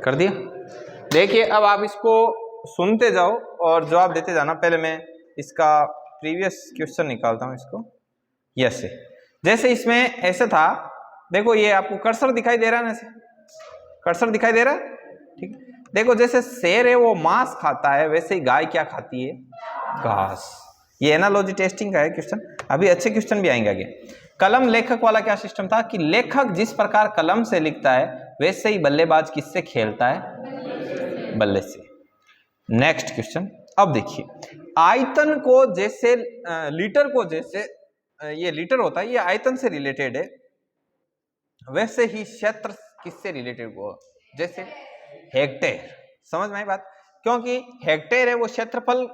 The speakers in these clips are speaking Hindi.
कर दिया। देखिए अब आप इसको सुनते जाओ और जवाब देते जाना। पहले मैं इसका प्रीवियस क्वेश्चन निकालता हूं इसको। यस है, जैसे इसमें ऐसे था, देखो ये आपको कर्सर दिखाई दे रहा है ना, ऐसे कर्सर दिखाई दे रहा है, ठीक। देखो जैसे शेर है वो मांस खाता है, वैसे ही गाय क्या खाती है, घास। ये एनालॉजी टेस्टिंग का है क्वेश्चन, अभी अच्छे क्वेश्चन भी आएंगे आगे। कलम लेखक वाला क्या सिस्टम था कि लेखक जिस प्रकार कलम से लिखता है वैसे ही बल्लेबाज किससे खेलता है, बल्ले से। नेक्स्ट क्वेश्चन, अब देखिए आयतन को जैसे लीटर को जैसे ये लीटर होता है, ये आयतन से रिलेटेड है, वैसे ही क्षेत्र किससे रिलेटेड हो, जैसे हेक्टेयर। समझ में आई बात, क्योंकि हेक्टेयर है वो क्षेत्रफल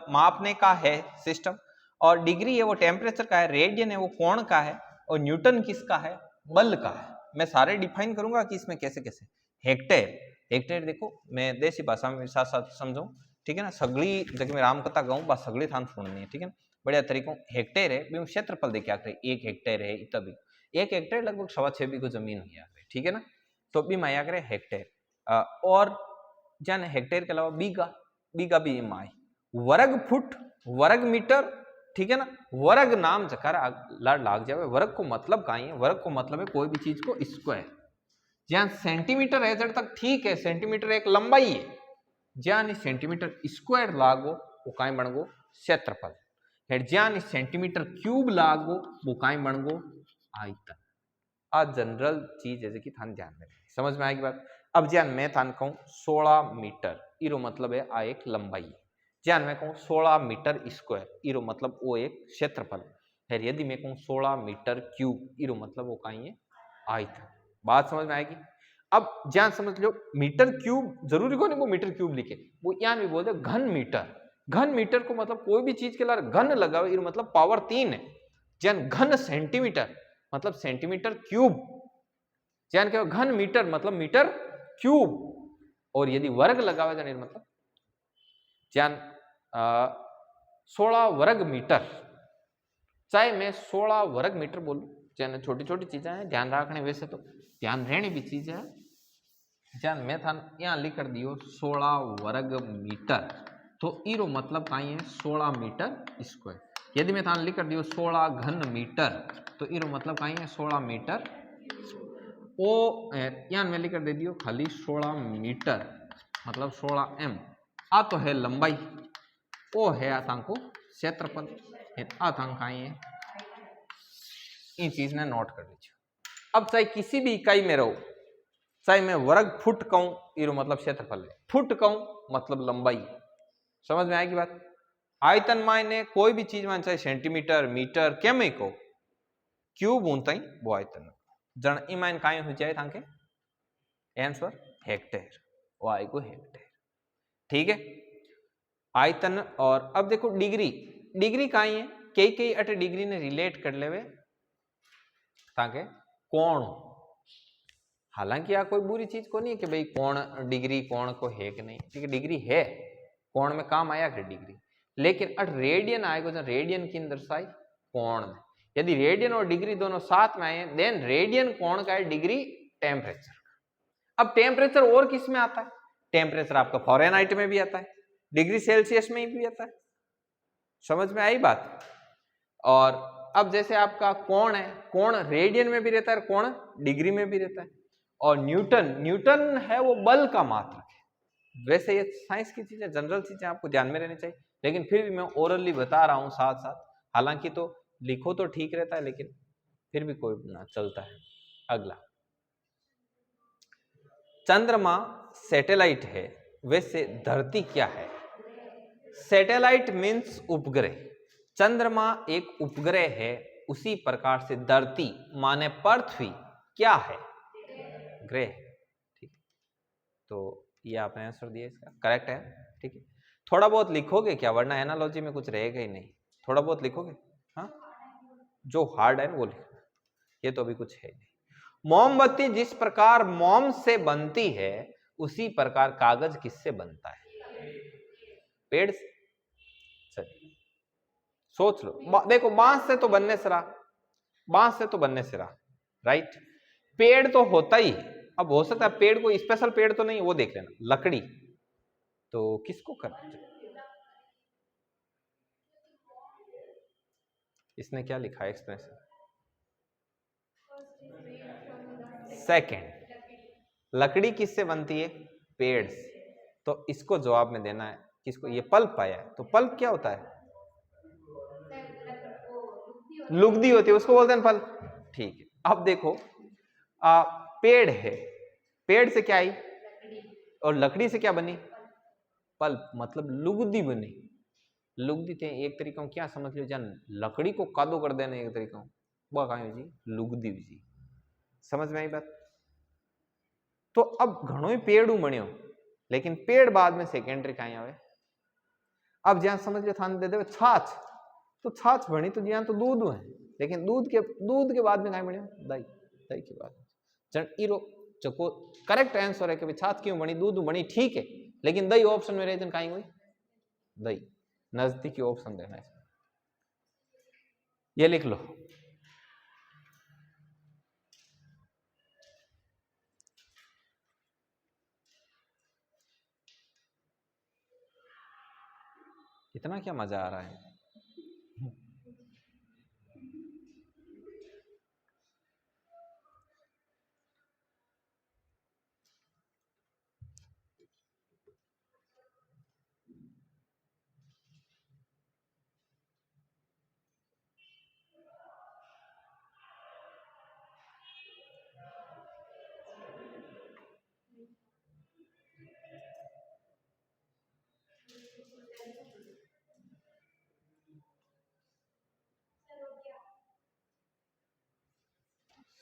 मापने का है सिस्टम, और डिग्री है वो टेम्परेचर का है, रेडियन है वो कोण का है, और न्यूटन किसका है, बल का है। मैं सारे डिफाइन करूंगा कि इसमें कैसे कैसे। हेक्टेयर, हेक्टेयर देखो मैं देसी भाषा में साथ साथ समझाऊं, ठीक है ना, सगली जगह में रामकथा गाऊं बस सगली थान सुननी है, ठीक है ना, बढ़िया तरीकों। हेक्टेयर है क्षेत्रफल देखिए आखिर 1 हेक्टेयर है इतना भी, 1 हेक्टेयर लगभग 6.25 बीघा जमीन हुई है, ठीक है ना, तो भी माया करे हेक्टेयर। और जान हेक्टेयर के अलावा बीघा, बीघा भी माई, वर्ग फुट, वर्ग मीटर, ठीक है ना, वर्ग नाम जकार लाग जावे। वर्ग को मतलब का है, वर्ग को मतलब है कोई भी चीज को स्क्वायर। जहां सेंटीमीटर है जड़ तक ठीक है, सेंटीमीटर एक लंबाई है, ज्यादा सेंटीमीटर स्क्वायर लागो वो काई बन गो क्षेत्रफल, ज्यादा सेंटीमीटर क्यूब लागो वो काई बन गो आयतन। आ जनरल चीज है कि थान ध्यान में समझ में आएगी बात। अब ज्यान मैं थान कहूं 16 मीटर, इरो मतलब है आ एक लंबाई। ज्यान मैं कहूं 16 मीटर स्क्वायर, इरो मतलब वो एक क्षेत्रफल है। यदि मैं कहूं 16 मीटर क्यूब, इरो मतलब वो काई है आयतन। बात समझ में आएगी। अब ज्यान समझ लो मीटर क्यूब जरूरी को नहीं वो मीटर क्यूब लिखे, वो यान भी बोलते घन मीटर। घन मीटर को मतलब कोई भी चीज के लिए घन लगाओ, इरो मतलब पावर 3 है। ज्यान घन सेंटीमीटर मतलब सेंटीमीटर क्यूब, ज्यान के घन मीटर मतलब मीटर क्यूब, और यदि वर्ग लगावे जाने मतलब ज्यान 16 वर्ग मीटर, चाहे मैं 16 वर्ग मीटर बोलूं, ज्यान छोटी छोटी चीजें हैं ध्यान रखने, वैसे तो ध्यान रहने भी चीजें है। ज्यान मैं थान यहां लिख कर दियो 16 वर्ग मीटर, तो इरो मतलब कहीं है 16 मीटर स्क्वायर। यदि मैं थान लिख कर दियो 16 घन मीटर, तो इरो मतलब कहीं है 16 मीटर। ओ यहाँ मैं लिख कर दे दियो खाली 16 मीटर मतलब 16 एम। आ तो है लंबाई, ओ है आतांको क्षेत्रफल, आतांक आई है। इन चीज ने नोट कर लीजिए। अब चाहे किसी भी इकाई में रहो, चाहे मैं वर्ग फुट कहूं, इरो मतलब क्षेत्रफल है, फुट कहूं मतलब लंबाई। समझ में आएगी बात। आयतन मायने कोई भी चीज मान, चाहे सेंटीमीटर मीटर क्या में को क्यूब ऊंता ही वो आयतन जन इमान काई हो जाए थांके आंसर हेक्टेयर, वो आएगो हेक्टेयर, ठीक है। आयतन। और अब देखो डिग्री, डिग्री काई है, कई कई अटे डिग्री ने रिलेट कर लेवे ताकि कोण। हालांकि यह कोई बुरी चीज को नहीं है कि भाई कोण डिग्री कोण को है कि नहीं, ठीक है, डिग्री है, कोण में काम आया कर डिग्री, लेकिन अट रेडियन आएगा जो रेडियन की दर्शाई कोण में। यदि रेडियन और डिग्री दोनों साथ में आए देन रेडियन कोण का है, डिग्री टेम्परेचर। अब टेम्परेचर और किस में आता है, टेम्परेचर आपका फॉरेनहाइट में भी आता है, डिग्री सेल्सियस में भी आता है। समझ में आई बात। और अब जैसे आपका कोण है, कोण रेडियन में भी रहता है, कोण डिग्री में भी रहता है। और न्यूटन, न्यूटन है वो बल का मात्रक है। वैसे ये साइंस की चीजें, जनरल चीजें आपको ध्यान में रहनी चाहिए, लेकिन फिर भी मैं ओरली बता रहा हूं साथ साथ। हालांकि तो लिखो तो ठीक रहता है, लेकिन फिर भी कोई ना चलता है। अगला, चंद्रमा सैटेलाइट है, वैसे धरती क्या है। सैटेलाइट मीन्स उपग्रह, चंद्रमा एक उपग्रह है, उसी प्रकार से धरती माने पृथ्वी क्या है, ग्रह, ठीक। तो ये आपने आंसर दिया, इसका करेक्ट है, ठीक है। थोड़ा बहुत लिखोगे क्या, वरना एनालॉजी में कुछ रहेगा ही नहीं, थोड़ा बहुत लिखोगे, हाँ जो हार्ड है वो लिखो, ये तो अभी कुछ है नहीं। मोमबत्ती जिस प्रकार मोम से बनती है, उसी प्रकार कागज किससे बनता है, पेड़ से। चलिए सोच लो, देखो बांस से तो बनने से रहा, बांस से तो बनने से रहा, राइट। पेड़ तो होता ही, अब हो सकता है पेड़ कोई स्पेशल पेड़ तो नहीं, वो देख लेना। लकड़ी तो किसको करना चाहिए? इसने क्या लिखा है एक्सप्रेशन? सेकेंड, लकड़ी किससे बनती है? पेड़ से। तो इसको जवाब में देना है किसको? ये पल्प आया है, तो पल्प क्या होता है? लुगदी होती है, उसको बोलते हैं पल्प। ठीक है, अब देखो पेड़ है, पेड़ से क्या आई और लकड़ी से क्या बनी? पल्प, मतलब लुगदी बनी। लुगदी थे एक तरीका क्या समझ लो, जान लकड़ी को कादो कर देना एक तरीका वो कहा जी लुगदी जी। समझ में आई बात? तो अब घणो ही पेड़ बण्यो, लेकिन पेड़ बाद में सेकेंडरी कहीं आवे। अब जहां समझ लो थाने दे दे छाछ, तो छाछ बनी तो जहां तो दूध है, लेकिन दूध के बाद में कहीं बण्यो? दही। दही के बाद जन इरो चको करेक्ट आंसर है कि छाछ क्यों बनी? दूध बनी, ठीक है, लेकिन दही ऑप्शन में रहे कहीं हुई दही। नजदीकी ऑप्शन देना है, ये लिख लो। इतना क्या मजा आ रहा है?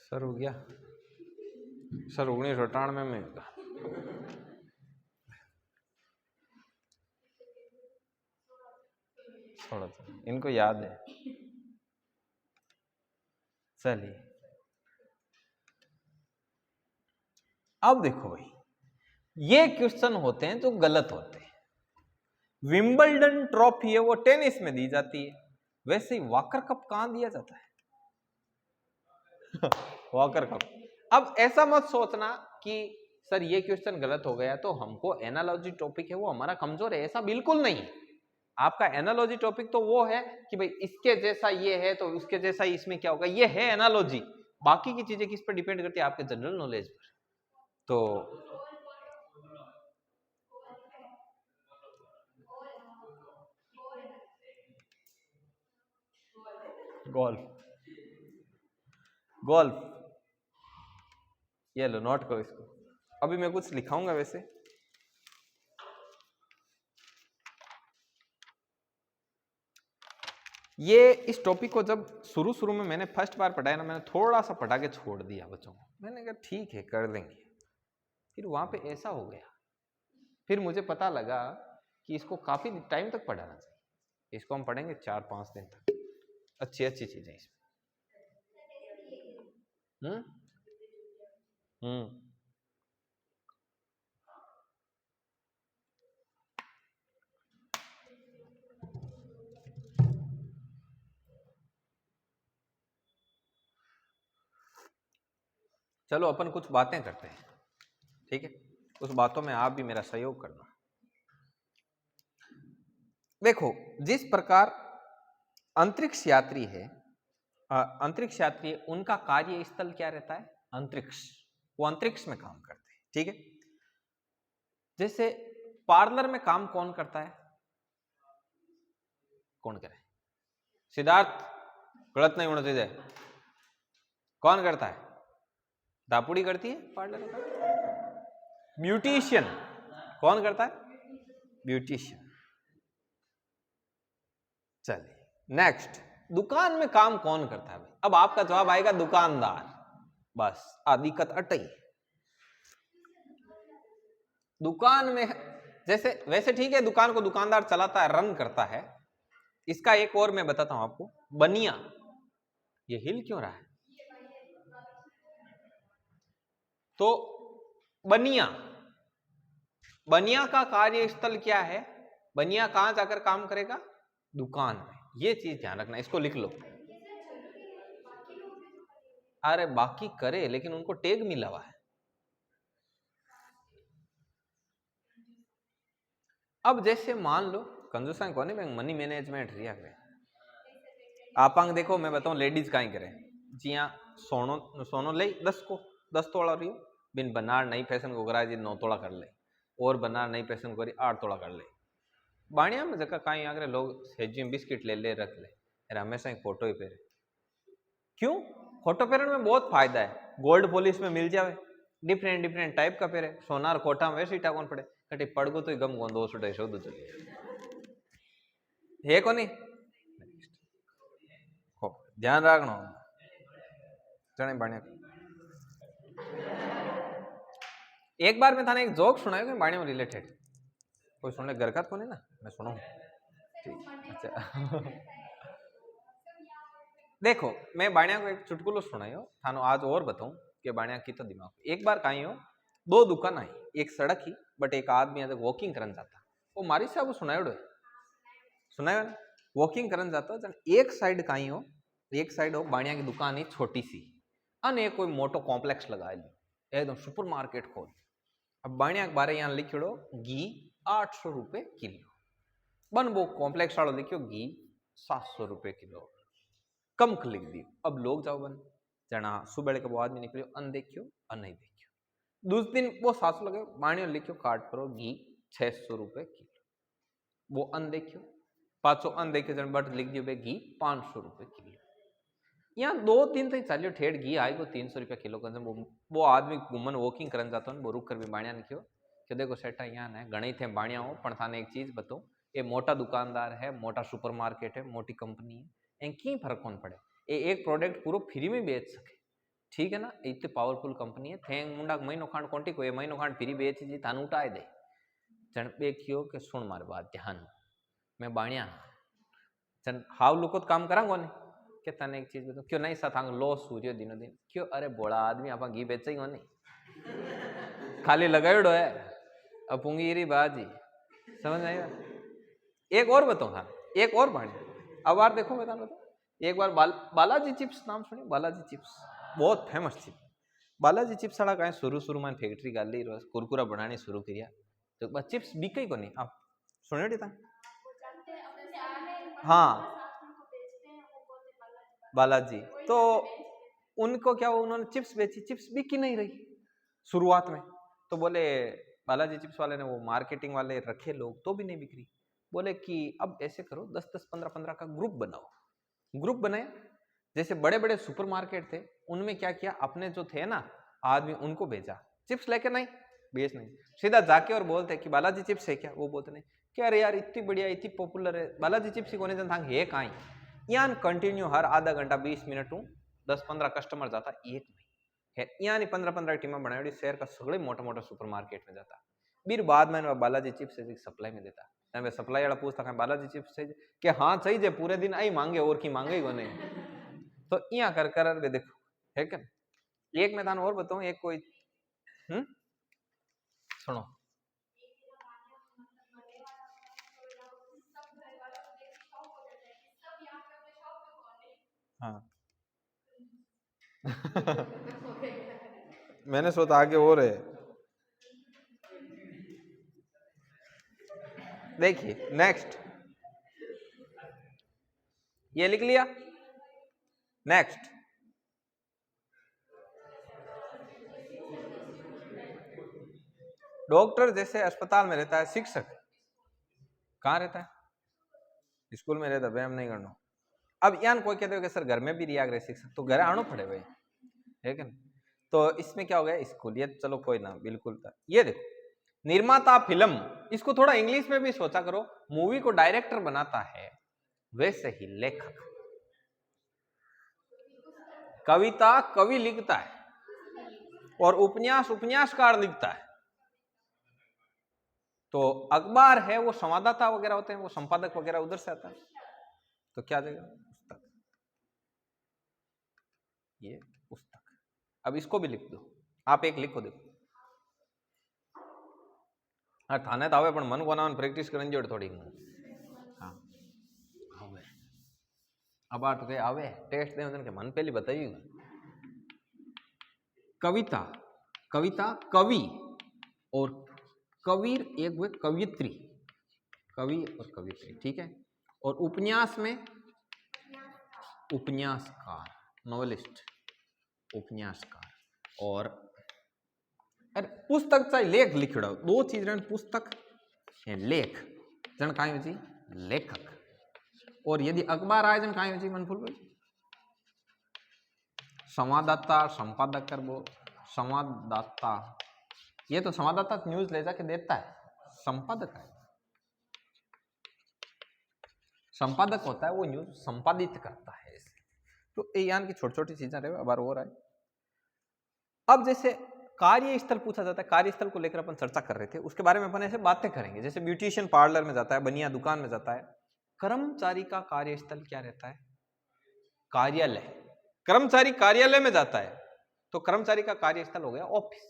सर हो गया सर 1998 में थोड़ा सा इनको याद है। चलिए अब देखो भाई, ये क्वेश्चन होते हैं जो गलत होते हैं। विंबलडन ट्रॉफी है वो टेनिस में दी जाती है, वैसे ही वॉकर कप कहां दिया जाता है? Walker cup. अब ऐसा मत सोचना कि सर ये क्वेश्चन गलत हो गया तो हमको एनालॉजी टॉपिक है वो हमारा कमजोर है, ऐसा बिल्कुल नहीं है। आपका एनालॉजी टॉपिक तो वो है कि भाई इसके जैसा ये है तो उसके जैसा इसमें क्या होगा, ये है एनालॉजी। बाकी की चीजें किस पर डिपेंड करती है? आपके जनरल नॉलेज पर। तो गोल्फ, गोल्फ ये लो नोट करो इसको। अभी मैं कुछ लिखाऊंगा वैसे। ये इस टॉपिक को जब शुरू में मैंने फर्स्ट बार पढ़ाया ना, मैंने थोड़ा सा पढ़ा के छोड़ दिया बच्चों को। मैंने कहा ठीक है कर देंगे, फिर वहां पे ऐसा हो गया। फिर मुझे पता लगा कि इसको काफी टाइम तक पढ़ाना चाहिए। इसको हम पढ़ेंगे 4-5 दिन तक, अच्छी अच्छी चीजें इसमें। हम्म चलो अपन कुछ बातें करते हैं, ठीक है? उस बातों में आप भी मेरा सहयोग करना। देखो जिस प्रकार अंतरिक्ष यात्री है, अंतरिक्ष यात्री उनका कार्य स्थल क्या रहता है? अंतरिक्ष। वो अंतरिक्ष में काम करते हैं, ठीक है? जैसे पार्लर में काम कौन करता है? कौन करे? सिद्धार्थ गलत नहीं होना चाहिए। कौन करता है? दापुड़ी करती है पार्लर में। ब्यूटिशियन कौन करता है? ब्यूटिशियन। चलिए नेक्स्ट, दुकान में काम कौन करता है भाई? अब आपका जवाब आएगा दुकानदार। बस दिक्कत अटई। दुकान में जैसे वैसे ठीक है, दुकान को दुकानदार चलाता है, रन करता है। इसका एक और मैं बताता हूं आपको, बनिया। ये हिल क्यों रहा है? तो बनिया, बनिया का कार्यस्थल क्या है? बनिया कहां जाकर काम करेगा? दुकान में। ये चीज ध्यान रखना, इसको लिख लो। अरे बाकी करे लेकिन उनको टैग मिला हुआ है। अब जैसे मान लो कंजूसा कोनी बैंक मनी मैनेजमेंट रिया करे आप देखो मैं बताऊं लेडीज कहीं करे जिया सोनो सोनो ले 10 तोड़ा रही बिन बनार नई फैशन को करा जी 9 तोड़ा कर ले और बनार नई फैशन को करी 8 तोड़ा कर ले बाणिया में जगह कहीं आगे लोग सेजियम बिस्किट ले रख ले यार हमेशा एक फोटो ही पहरे क्यों फोटो पहरने में बहुत फायदा है गोल्ड पॉलिश में मिल जावे डिफरेंट टाइप का पहरे सोनार कोटा में वैसे ही टाकन पड़े कटी पड़गो तो गम गो 200-250 चलिए है को नहीं ध्यान रखना जने बाणिया एक बार मैं थाने एक जोक सुनायो कि बाणिया में रिलेटेड कोई सुनने गरकत को नहीं ना मैं सुनाऊं अच्छा देखो मैं बाणिया को एक चुटकुलो सुनायो थानो आज और बताऊं कि बाणिया की तो दिमाग एक बार कहीं हो 2 दुकान आई एक सड़क ही बट एक आदमी आज वॉकिंग करन जाता वो मारी से सुनायो ना वॉकिंग करन जाता एक साइड कहीं हो एक साइड हो बाणिया की दुकान ही छोटी सी अने कोई मोटो कॉम्प्लेक्स लगा लियो एकदम सुपर मार्केट खोल अब बाणिया के बारे यहाँ लिखियो घी 800 रुपये किलो बन वो कॉम्प्लेक्स वालों लिखियो घी 700 रुपये किलो कम लिख दियो अब लोग जाओ बन जना सुबह के वो आदमी निकलियो अन देखियो अन नहीं देखियो दूसरे दिन वो 700 लगे बाणिया लिखियो काट करो घी 600 रुपये किलो वो अन देखियो 500 अन देखियो जन बट लिख दियो बे घी 500 रुपये किलो यहाँ 2-3 तक चलियो ठेठ घी आई को 300 रुपया किलो कर वो आदमी घूमन वॉकिंग करन जाता वो रुक कर भी बाणिया निकलो कि देखो सेटा यहाँ है गणी थे बाणिया हो पण थाने एक चीज बताओ ये मोटा दुकानदार है मोटा सुपर मार्केट है मोटी कंपनी है की फर्क कौन पड़े ये एक प्रोडक्ट पूरा फ्री में बेच सके ठीक है ना इतनी पावरफुल कंपनी है थे मुंडा महीनो खांड कोंटी को महीनो खांड फ्री बेच जी थान उठाए दे जन देखियो कि सुन मार बात ध्यान मैं बाणिया जन हाव लुको काम करांगो ने के तने एक चीज बताओ क्यों नहीं साथ लॉस सूर्य दिनों दिन क्यों अरे बोला आदमी आप घी बेचे ही नहीं खाली लगायोड़ो है अब पुंगी री बाजी समझ आई एक और बताऊं था एक और बाणी अब बार देखो मैं बताऊं एक बार बालाजी चिप्स नाम सुनी बालाजी चिप्स बहुत फेमस थी बालाजी चिप्स वाला कहीं शुरू में फैक्ट्री गाल ली कुरकुरा बनानी शुरू किया तो बस चिप्स बिके ही को नहीं आप सुने था हाँ बालाजी तो उनको क्या उन्होंने चिप्स बेची चिप्स बिकी नहीं रही शुरुआत में तो बोले बालाजी चिप्स वाले ने वो मार्केटिंग वाले रखे लोग तो भी नहीं बिक रही बोले कि अब ऐसे करो 10-10 15-15 का ग्रुप बनाओ ग्रुप बनाया जैसे बड़े बड़े सुपर मार्केट थे उनमें क्या किया अपने जो थे ना आदमी उनको भेजा चिप्स लेके नहीं बेच नहीं सीधा जाके और बोलते कि बालाजी चिप्स है क्या वो बोलते नहीं क्या अरे यार इतनी बढ़िया इतनी पॉपुलर है बालाजी चिप्स ही कोने जन था है कहीं यहाँ कंटिन्यू हर आधा घंटा 20 मिनट 10-15 कस्टमर जाता एक नहीं यहाँ 15-15 टीम बनाई शहर का सगळे मोटा सुपर मार्केट में जाता फिर बाद में बालाजी चिप्स सप्लाई में देता मैं सप्लाई वाला पूछता बालाजी चिप्स चाहिए कि हाँ चाहिए पूरे दिन आई मांगे और की मांगे ही नहीं तो यहाँ कर देखो है क्या एक मैं और बताऊं एक कोई सुनो हाँ मैंने सोचा आगे और है देखिए नेक्स्ट ये लिख लिया नेक्स्ट डॉक्टर जैसे अस्पताल में रहता है शिक्षक कहाँ रहता है स्कूल में रहता व्यायाम नहीं करना अब यान कोई कहते हो कि सर घर में भी रियाग रहे शिक्षक तो घर आना पड़े भाई है क्या तो इसमें क्या हो गया स्कूल ये चलो कोई ना बिल्कुल था ये देखो निर्माता फिल्म इसको थोड़ा इंग्लिश में भी सोचा करो मूवी को डायरेक्टर बनाता है वैसे ही लेखक कविता कवि लिखता है और उपन्यास उपन्यासकार लिखता है तो अखबार है वो संवाददाता वगैरह होते हैं वो संपादक वगैरह उधर से आता है तो क्या देगा पुस्तक ये पुस्तक अब इसको भी लिख दो आप एक लिखो देखो हाँ थाने तो आवे पण मन को प्रेक्टिस करनी जोड़े थोड़ी हाँ आवे अब आठ के आवे टेस्ट दे के मन पहले बताइए कविता कविता कवि और कवीर एक हुए कवियत्री कवि और कवित्री, ठीक है। और उपन्यास में उपन्यासकार, नॉवेलिस्ट, उपन्यासकार। और अरे पुस्तक चाहे लेख लिखड़ो, दो चीज रहन, पुस्तक है लेख, जन काय हो जी लेखक। और यदि अखबार आए जन काय हो जी मनफुल भाई संवाददाता, संपादक करबो। संवाददाता, ये तो संवाददाता न्यूज ले जाके देता है, संपादक है, संपादक होता है वो न्यूज संपादित करता है। तो ये यान की छोटी छोटी चीजें रहे, अब और है। अब जैसे कार्यस्थल पूछा जाता है, कार्यस्थल को लेकर अपन चर्चा कर रहे थे, उसके बारे में अपन ऐसे बातें करेंगे। जैसे ब्यूटिशियन पार्लर में जाता है, बनिया दुकान में जाता है। कर्मचारी का कार्यस्थल क्या रहता है? कार्यालय। कर्मचारी कार्यालय में जाता है तो कर्मचारी का कार्यस्थल हो गया ऑफिस।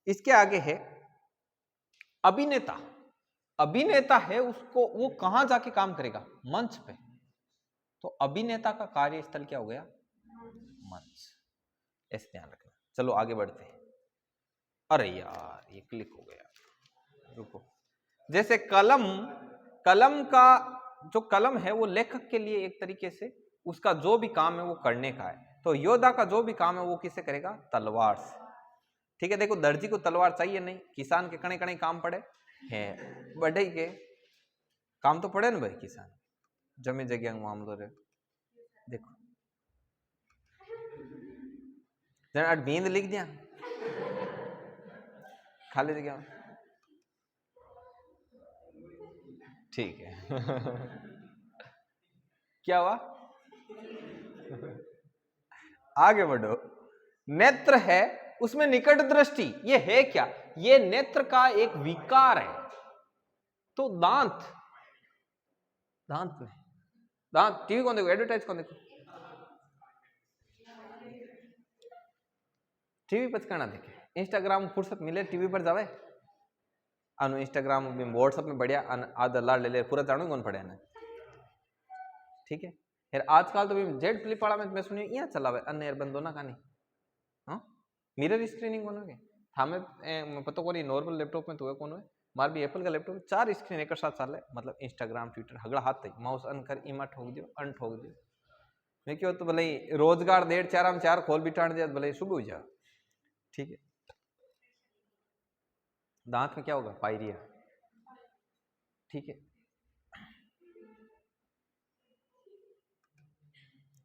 इसके आगे है अभिनेता। अभिनेता है, उसको वो कहां जाके काम करेगा? मंच पे। तो अभिनेता का कार्यस्थल क्या हो गया? मंच। ऐसे ध्यान रखना। चलो आगे बढ़ते हैं। अरे यार ये क्लिक हो गया, रुको। जैसे कलम, कलम का जो कलम है वो लेखक के लिए एक तरीके से उसका जो भी काम है वो करने का है। तो योद्धा का जो भी काम है वो किससे करेगा? तलवार से, ठीक है। देखो दर्जी को तलवार चाहिए नहीं, किसान के कणे कणे काम पड़े हैं, बढ़ई के काम तो पड़े ना भाई, किसान जमी जगह मामलो रे। देखो जरा बींद लिख दिया खाली जगह में, ठीक है। क्या हुआ? आगे बढ़ो। नेत्र है, उसमें निकट दृष्टि, ये है क्या? ये नेत्र का एक विकार है। तो दांत, दांत में, दांत टीवी कौन देखो, एडवर्टाइज कौन देखो, टीवी पर कहना देखे, इंस्टाग्राम फुर्सत मिले टीवी पर जावे, अनु इंस्टाग्राम में व्हाट्सएप में बढ़िया आधा लाड़ ले ले, पूरा जानू कौन पड़े ना, ठीक है। फिर आजकल तो जेड फ्लिप वाला में मैं सुनी यहाँ चलावे अन्य एयर बंदो ना कहानी, हाँ मिरर स्क्रीनिंग कौन है हमें पता को नहीं, नॉर्मल लैपटॉप में तो है कौन है, मार भी एप्पल का लैपटॉप 4 स्क्रीन एक साथ चले, मतलब इंस्टाग्राम ट्विटर हगड़ा हाथ तक माउस अन कर इमा ठोक दियो अन ठोक दियो। मैं क्यों तो भले रोजगार 1.5 खोल बिटाण दिया भले सुबह हो जा, ठीक है। दांत में क्या होगा? पायरिया, ठीक है।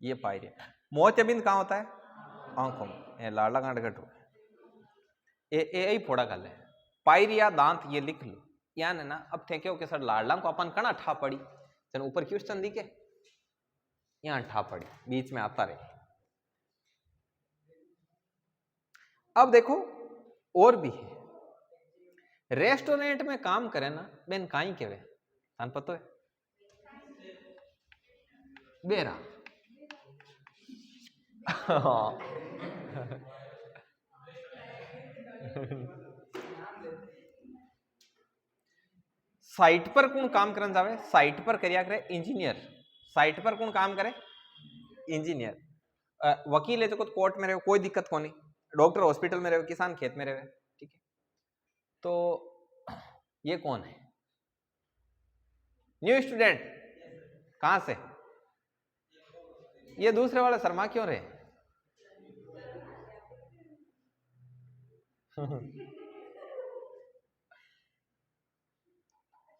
ये पायरिया। मोतियाबिंद कहाँ होता है? आंखों में। लाडला गांड घट ए फोड़ा कर ले पायरिया दांत, ये लिख लो यान है ना। अब थे क्यों के सर लाडला को अपन कना ठा पड़ी, चल ऊपर क्वेश्चन दी के यहाँ ठा पड़ी, बीच में आता रहे। अब देखो और भी है, रेस्टोरेंट में काम करे ना बेन काई के वे थान पतो है? बेरा। साइट पर कौन काम करन जावे? साइट पर करिया करे इंजीनियर। साइट पर कौन काम करे? इंजीनियर। वकील है जो कोर्ट में रहे कोई दिक्कत को नहीं, डॉक्टर हॉस्पिटल में रहे, किसान खेत में रहे, ठीक है। तो ये कौन है? न्यू स्टूडेंट कहां से? ये दूसरे वाला शर्मा क्यों रहे?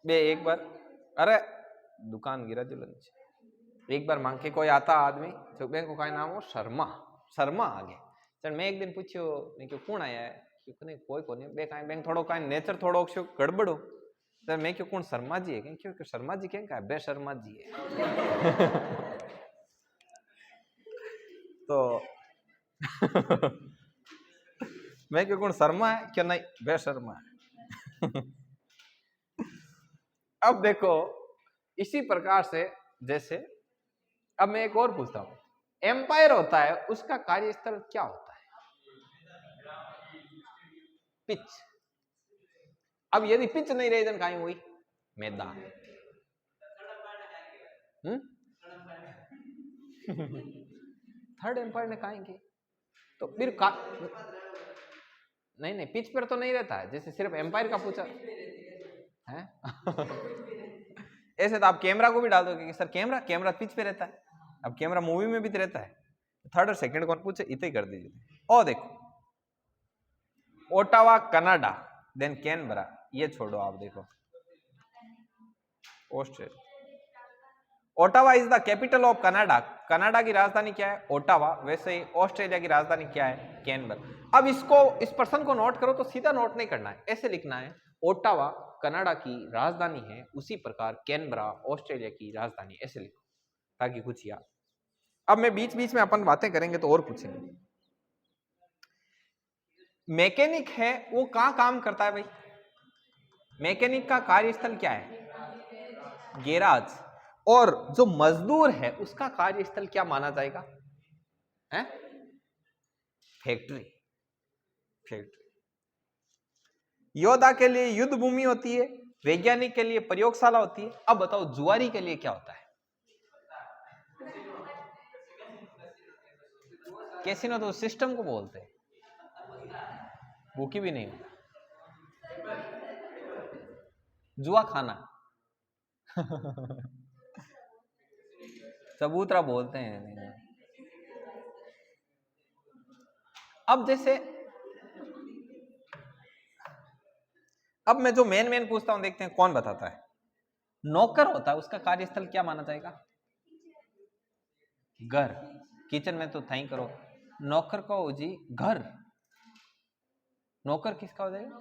बे एक बार, अरे दुकान गिरा जो लंच, एक बार मांग के कोई आता आदमी तो बैंक को नाम हो शर्मा, शर्मा आगे। चल मैं एक दिन पूछ्यो मैं क्यों कौन आया है, क्यों कोई को नहीं, बे बैंक थोड़ो का नेचर थोड़ो गड़बड़ो, तो मैं क्यों कौन शर्मा जी है, क्यों शर्मा जी क्या कहा? बे शर्मा जी है। तो मैं क्यों कौन शर्मा है, क्यों नहीं बे शर्मा है। अब देखो इसी प्रकार से, जैसे अब मैं एक और पूछता हूं, एम्पायर होता है उसका कार्यस्थल क्या होता है? पिच। अब यदि पिच नहीं रही जन कहीं हुई मैदान। थर्ड एम्पायर ने कहेंगे तो फिर नहीं पिच पर तो नहीं रहता है, जैसे सिर्फ एम्पायर का पूछा, है ऐसे तो आप कैमरा को भी डाल दोगे कि सर कैमरा पिच पे रहता है, अब कैमरा मूवी में भी तो रहता है, थर्ड और सेकंड कौन पूछे, इतने कर दीजिए। और देखो ओटावा कनाडा, देन कैनबरा, ये छोड़ो आप देखो Australia. Ottawa is the capital of Canada, Canada की राजधानी क्या है, ओटावा। वैसे ही ऑस्ट्रेलिया की राजधानी क्या है, कैनबरा। अब इसको, इस पर्सन को नोट करो तो सीधा नोट नहीं करना है, ऐसे लिखना है ओटावा कनाडा की राजधानी है, उसी प्रकार कैनबरा ऑस्ट्रेलिया की राजधानी, ऐसे लिखो ताकि कुछ याद। अब मैं बीच बीच में अपन बातें करेंगे तो और पूछेंगे। मैकेनिक है वो कहां काम करता है भाई, मैकेनिक का कार्यस्थल क्या है, गैराज। और जो मजदूर है उसका कार्यस्थल क्या माना जाएगा, है फैक्ट्री। योद्धा के लिए युद्ध भूमि होती है, वैज्ञानिक के लिए प्रयोगशाला होती है। अब बताओ जुआरी के लिए क्या होता है, कैसीनो तो सिस्टम को बोलते हैं, भूखी भी नहीं होता, जुआ खाना चबूतरा बोलते हैं। अब जैसे अब मैं जो मेन पूछता हूं, देखते हैं कौन बताता है। नौकर होता है उसका कार्यस्थल क्या माना जाएगा, घर। किचन में तो थाई करो, नौकर का हो जी घर, नौकर किसका हो जाएगा,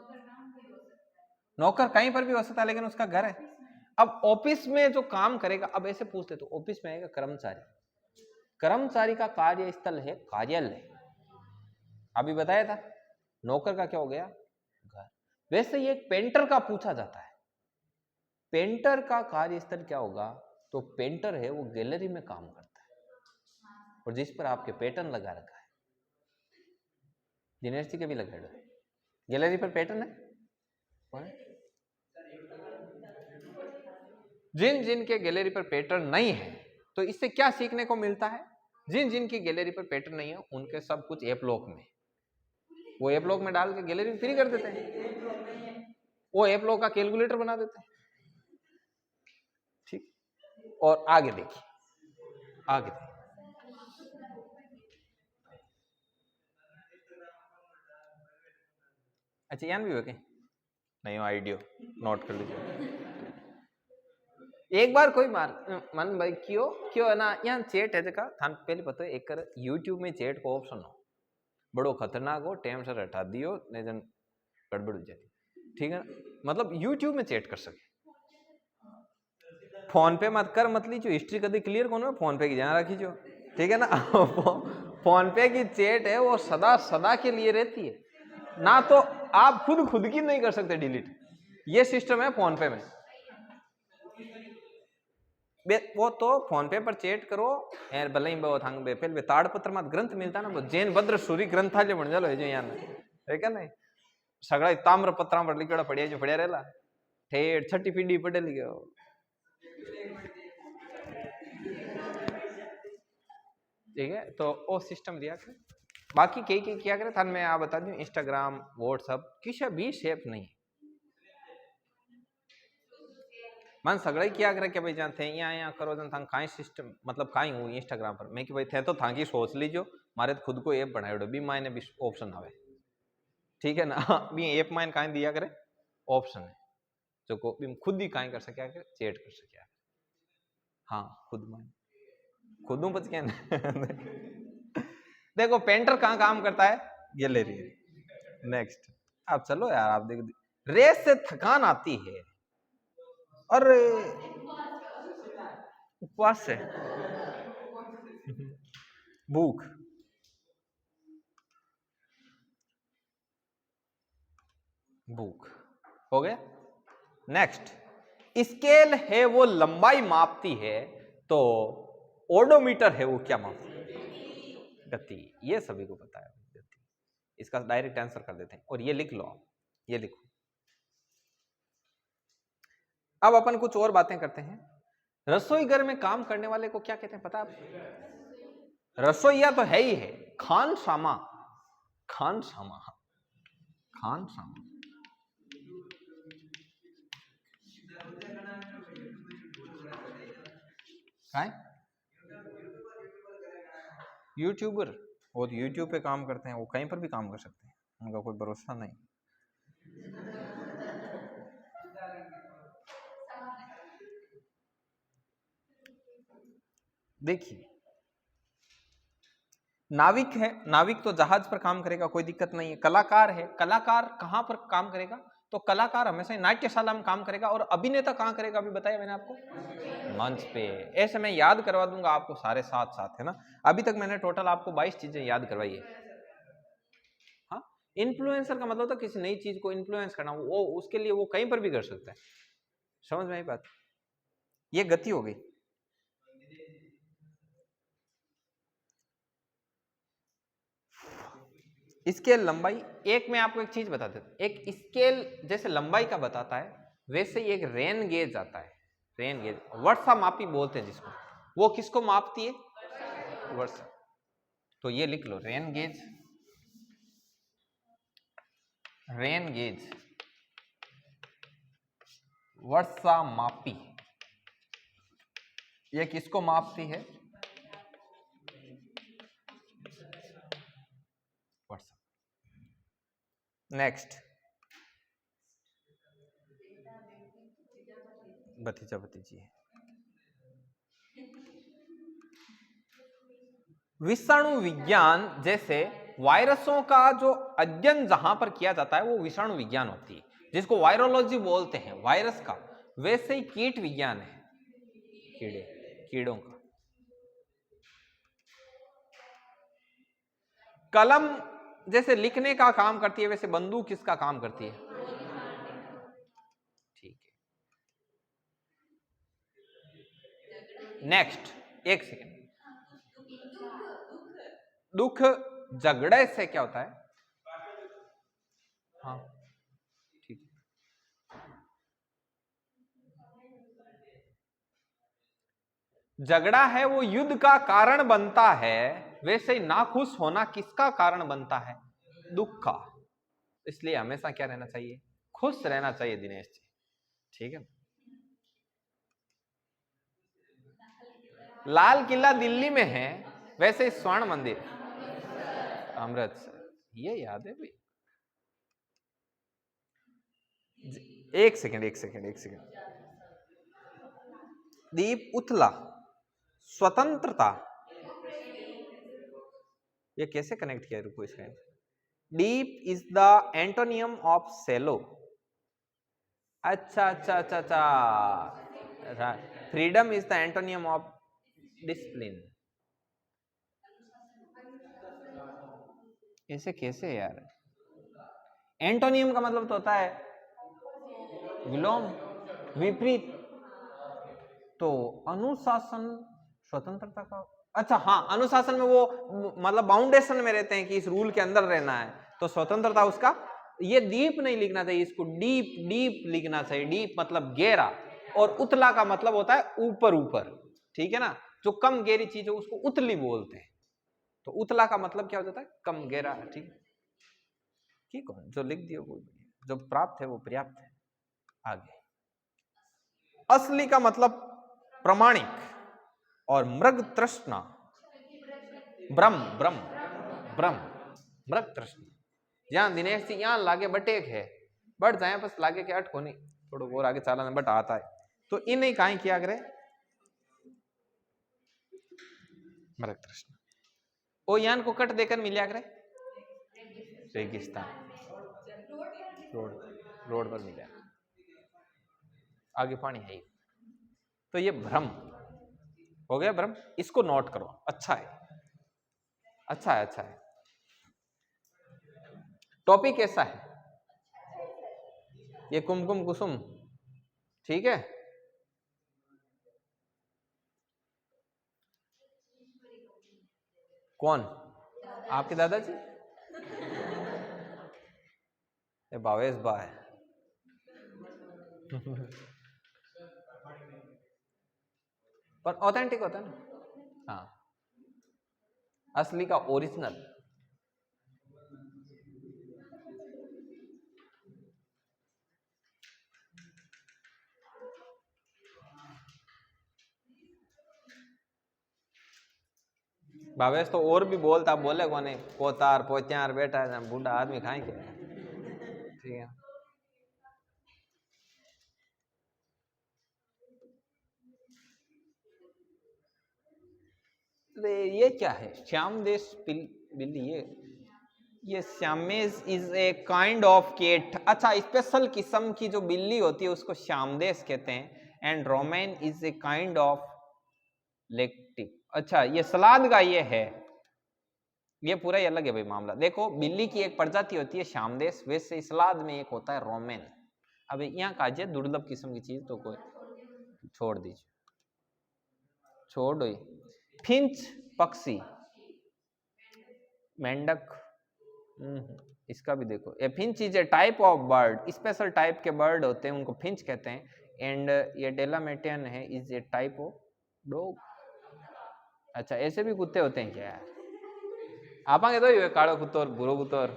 नौकर कहीं पर भी हो सकता है लेकिन उसका घर है। अब ऑफिस में जो काम करेगा, अब ऐसे पूछते तो ऑफिस में आएगा कर्मचारी, कर्मचारी का कार्यस्थल है कार्यालय, अभी बताया था। नौकर का क्या हो गया, घर। वैसे ये पेंटर का पूछा जाता है, पेंटर का कार्यस्थल क्या होगा, तो पेंटर है वो गैलरी में काम करता है और जिस पर आपके पैटर्न लगा रखा है, यूनिवर्सिटी के भी लगा है, गैलरी पर पैटर्न है। जिन जिन के गैलरी पर पैटर्न नहीं है, तो इससे क्या सीखने को मिलता है, जिन जिन की गैलरी पर पैटर्न नहीं है उनके सब कुछ ऐप लॉक में, वो ऐप लॉक में डाल के गैलरी फ्री कर देते हैं, वो ऐप लॉक का कैलकुलेटर बना देते हैं। ठीक, और आगे देखिए, आगे देखिए। अच्छा यान भी हो क्या, नहीं हो आइडियो नोट कर लीजिए। एक बार कोई मन भाई क्यों है ना, यहाँ चैट है जगह थान पहले पता है, एक यूट्यूब में चैट को ऑप्शन हो, बड़ो खतरनाक हो, टाइम से हटा दियो नहीं जन गड़बड़ हो जाती, ठीक है ना। मतलब यूट्यूब में चैट कर सके, फोन पे मत कर, मत लीजिए हिस्ट्री कभी क्लियर कौन है, फोन पे की ध्यान रखीजो, ठीक है ना। फोन पे की चैट है वो सदा सदा के लिए रहती है ना, तो आप खुद की नहीं कर सकते डिलीट, ये सिस्टम है फोन पे में। वो तो फोन पे पर चैट करो यार, भले ही वो थांग बे पहले ताड़पत्र मत ग्रंथ मिलता ना, वो जैन भद्र सूरी ग्रंथालय बन जालो जो यान, ठीक है ना। सगड़ा ताम्र पत्रा पर लिखड़ा पड़िया जो पड़िया रहला, ठेठ छठी पीढ़ी पढ़े लिखो, ठीक है। तो वो सिस्टम दिया करे, बाकी कई क्या करे थान मैं आप बता दूं, इंस्टाग्राम व्हाट्सएप किसी भी सेफ नहीं, मन सगड़ा क्या करे कि भाई जान थे यहाँ करो जन थां काई सिस्टम, मतलब काई हूँ इंस्टाग्राम पर मैं कि भाई थे तो थां की सोच लीजो, मारे तो खुद को ऐप बनाए भी मायने भी ऑप्शन आवे, ठीक है ना। भी ऐप मायने काई दिया करे ऑप्शन है जो को भी खुद ही काई कर सके, चैट कर सके, हाँ खुद मायने खुद हूँ बच क्या। देखो पेंटर कहाँ काम करता है, गैलरी। नेक्स्ट आप चलो यार, आप देख रेस से थकान आती है, अरे उपवास से भूख, भूख हो गया। नेक्स्ट स्केल है वो लंबाई मापती है, तो ओडोमीटर है वो क्या मापती है, गति। ये सभी को पता है गति, इसका डायरेक्ट आंसर कर देते हैं, और ये लिख लो आप, ये लिखो। अब अपन कुछ और बातें करते हैं। रसोई घर में काम करने वाले को क्या कहते हैं पता आप, रसोईया तो है ही है, खानसामा, खानसामा, खानसामा। है यूट्यूबर, वो तो यूट्यूब पे काम करते हैं, वो कहीं पर भी काम कर सकते हैं, उनका कोई भरोसा नहीं। देखिए नाविक है, नाविक तो जहाज पर काम करेगा, कोई दिक्कत नहीं है। कलाकार है, कलाकार कहां पर काम करेगा? तो कलाकार हमेशा नाट्यशाला में काम करेगा। और अभिनेता कहां करेगा? अभी बताया मैंने आपको, मंच पे। ऐसे मैं याद करवा दूंगा आपको सारे साथ साथ, है ना। अभी तक मैंने टोटल आपको 22 चीजें याद करवाई है। हाँ, इन्फ्लुएंसर का मतलब था किसी नई चीज को इन्फ्लुएंस करना, वो उसके लिए वो कहीं पर भी कर सकता है। समझ में आई बात? ये गति हो गई। स्केल लंबाई, एक मैं आपको एक चीज बता देता, एक स्केल जैसे लंबाई का बताता है, वैसे ही एक रेन गेज आता है। रेन गेज वर्षा मापी बोलते हैं जिसको, वो किसको मापती है? वर्षा। तो ये लिख लो, रेन गेज, रेन गेज वर्षा मापी, ये किसको मापती है? वर्षा। नेक्स्ट, भतीजा भतीजी। विषाणु विज्ञान, जैसे वायरसों का जो अध्ययन जहां पर किया जाता है वो विषाणु विज्ञान होती है, जिसको वायरोलॉजी बोलते हैं वायरस का। वैसे ही कीट विज्ञान है, कीड़े, कीड़ों का। कलम जैसे लिखने का काम करती है, वैसे बंदूक किसका काम करती है? ठीक है। नेक्स्ट, एक सेकेंड। दुख झगड़े से क्या होता है? हाँ ठीक है। झगड़ा है वो युद्ध का कारण बनता है, वैसे ही नाखुश होना किसका कारण बनता है? दुख का। इसलिए हमेशा क्या रहना चाहिए? खुश रहना चाहिए दिनेश जी, ठीक है। लाल किला दिल्ली में है, वैसे स्वर्ण मंदिर अमृतसर, ये याद है भाई। एक सेकंड, एक सेकंड, एक सेकंड। दीप उथला, स्वतंत्रता, ये कैसे कनेक्ट किया? रुको इसका। Deep is the antonym of shallow. अच्छा अच्छा अच्छा अच्छा, freedom is the antonym of discipline. ऐसे कैसे यार? एंटोनियम का मतलब तो होता है विलोम, विपरीत। तो अनुशासन स्वतंत्रता का, अच्छा हाँ, अनुशासन में वो मतलब बाउंडेशन में रहते हैं कि इस रूल के अंदर रहना है, तो स्वतंत्रता उसका। ये डीप नहीं लिखना चाहिए, इसको डीप डीप लिखना चाहिए। डीप मतलब गहरा, और उतला का मतलब होता है ऊपर ऊपर, ठीक है ना। जो कम गहरी चीज है उसको उतली बोलते हैं, तो उतला का मतलब क्या हो जाता है? कम गहरा, ठीक। ठीक है, जो लिख दिया वो जो प्राप्त है वो पर्याप्त है। आगे, असली का मतलब प्रमाणिक, और मृग तृष्णा, ब्रह्म ब्रह्म ब्रह्म, मृग तृष्णा। यहाँ दिनेश जी यहाँ लागे बटेक है, बट जाए बस लागे के अटको नहीं, थोड़ा और आगे चालाना बट आता है, तो इन नहीं कहीं किया करे मृग तृष्णा। ओ यान को कट देकर मिलिया करे रेगिस्तान, रोड, रोड पर मिला, आगे पानी है। तो ये भ्रम हो गया, भ्रम। इसको नोट करो, अच्छा है, अच्छा है, अच्छा है। टॉपिक कैसा है? ये कुमकुम कुसुम, ठीक है। कौन? आपके दादाजी? ये भावेश बा है। पर ऑथेंटिक होता है ना, हाँ, असली का ओरिजिनल। भावेश तो और भी बोलता, बोले कोने पोतार पोत्यार बेटा है, बूढ़ा आदमी खाए क्या, ठीक है। अरे ये क्या है, श्यामदेश बिल्ली, ये Siamese is a kind of cat. अच्छा, स्पेशल किस्म की जो बिल्ली होती है उसको श्यामदेश कहते हैं। And romaine is a kind of लेक्टिव। अच्छा, ये सलाद का ये है, ये पूरा ही अलग है भाई मामला। देखो, बिल्ली की एक प्रजाति होती है श्यामदेश, वैसे सलाद में एक होता है रोमैन। अब यहाँ काजिए दुर्लभ किस्म की चीज तो कोई छोड़ दीजिए, छोड़ दो। फिंच पक्षी, मेंढक, इसका भी देखो। A finch is a type of bird, special type के बर्ड होते हैं उनको फिंच कहते हैं। एंड ये डेलामेटियन है, is a type of dog. अच्छा, ऐसे भी कुत्ते होते हैं क्या? आप आगे तो ये कालो कुत्तो और बुरो कुत्तो और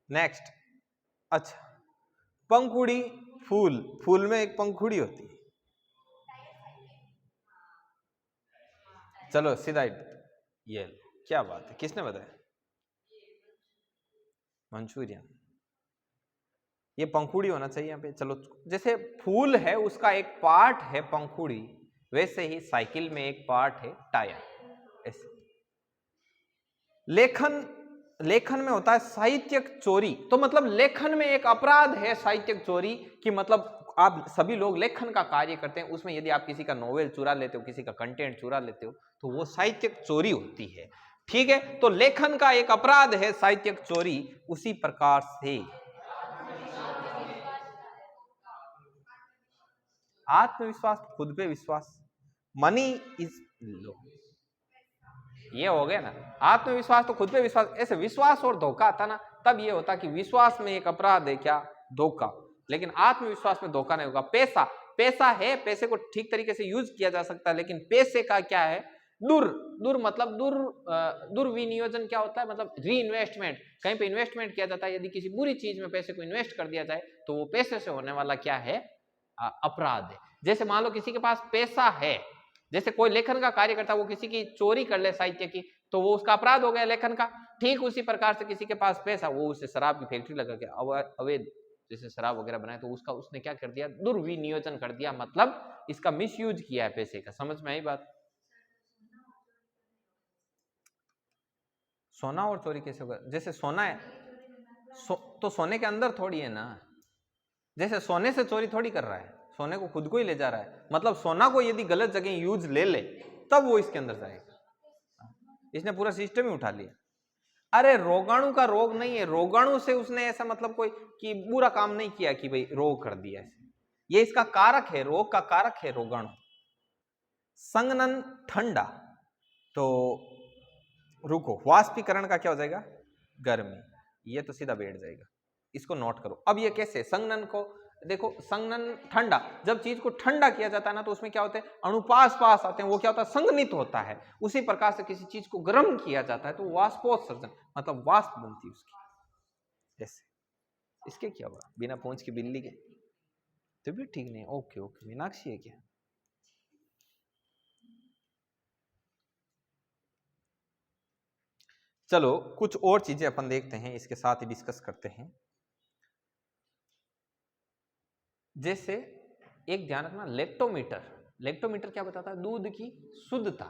नेक्स्ट। अच्छा, पंखुड़ी फूल, फूल में एक पंखुड़ी होती है। चलो सीधा ये, क्या बात है, किसने बताया? मंचूरियन, ये पंखुड़ी होना चाहिए यहाँ पे। चलो, जैसे फूल है उसका एक पार्ट है पंखुड़ी, वैसे ही साइकिल में एक पार्ट है टायर। ऐसे लेखन में होता है साहित्यिक चोरी, तो मतलब लेखन में एक अपराध है साहित्यिक चोरी की। मतलब आप सभी लोग लेखन का कार्य करते हैं, उसमें यदि आप किसी का नोवेल चुरा लेते हो, किसी का कंटेंट चुरा लेते हो, तो वो साहित्यिक चोरी होती है। ठीक है, तो लेखन का एक अपराध है साहित्यिक चोरी। उसी प्रकार से आत्मविश्वास, खुद पे विश्वास, मनी इज लो, ये हो गया ना। आत्मविश्वास तो खुद पे विश्वास, ऐसे विश्वास और धोखा आता ना, तब ये होता कि विश्वास में एक अपराध है क्या, धोखा, लेकिन आत्मविश्वास में धोखा नहीं होगा। पैसा, पैसा है, पैसे को ठीक तरीके से यूज किया जा सकता है, लेकिन पैसे का क्या है, मतलब दुर्विनियोजन क्या होता है, मतलब री इन्वेस्टमेंट, कहीं पे इन्वेस्टमेंट किया जाता है। यदि किसी बुरी चीज में पैसे को इन्वेस्ट कर दिया जाए तो वो पैसे से होने वाला क्या है, अपराध है। जैसे मान लो किसी के पास पैसा है, जैसे कोई लेखन का कार्य करता है, वो किसी की चोरी कर ले साहित्य की, तो वो उसका अपराध हो गया लेखन का। ठीक उसी प्रकार से किसी के पास पैसा, वो उसे शराब की फैक्ट्री लगा के अवैध जैसे शराब वगैरह बनाए, तो उसका उसने क्या कर दिया, दुर्विनियोजन कर दिया, मतलब इसका मिसयूज किया है पैसे का। समझ में आई बात? सोना और चोरी कैसे होगा? जैसे सोना है, तो सोने के अंदर थोड़ी है ना, जैसे सोने से चोरी थोड़ी कर रहा है, सोने को खुद को ही ले जा रहा है। मतलब सोना को यदि गलत जगह यूज ले ले तब वो इसके अंदर जाएगा। इसने पूरा सिस्टम ही उठा लिया। अरे रोगाणु का रोग नहीं है, रोगाणु से उसने ऐसा मतलब कोई कि बुरा काम नहीं किया कि भाई रोग कर दिया ऐसे, ये इसका कारक है, रोग का कारक है रोगाणु। संघनन ठंडा, तो रुको, वाष्पीकरण का क्या हो जाएगा, गर्मी, ये तो सीधा बैठ जाएगा, इसको नोट करो। अब ये कैसे, संघनन को देखो, संघनन ठंडा, जब चीज को ठंडा किया जाता है ना, तो उसमें क्या होता है, अणुपास पास आते हैं, वो क्या होता है, संघनित होता है। उसी प्रकार से किसी चीज को गर्म किया जाता है तो वाष्पोत्सर्जन, मतलब वाष्प बनती है उसकी। ऐसे इसके क्या हुआ, बिना पूंछ की बिल्ली के तो भी ठीक नहीं। ओके ओके, मीनाक्षी है क्या? चलो कुछ और चीजें अपन देखते हैं, इसके साथ ही डिस्कस करते हैं। जैसे एक ध्यान रखना, लेक्टोमीटर, लेक्टोमीटर क्या बताता है, दूध की शुद्धता,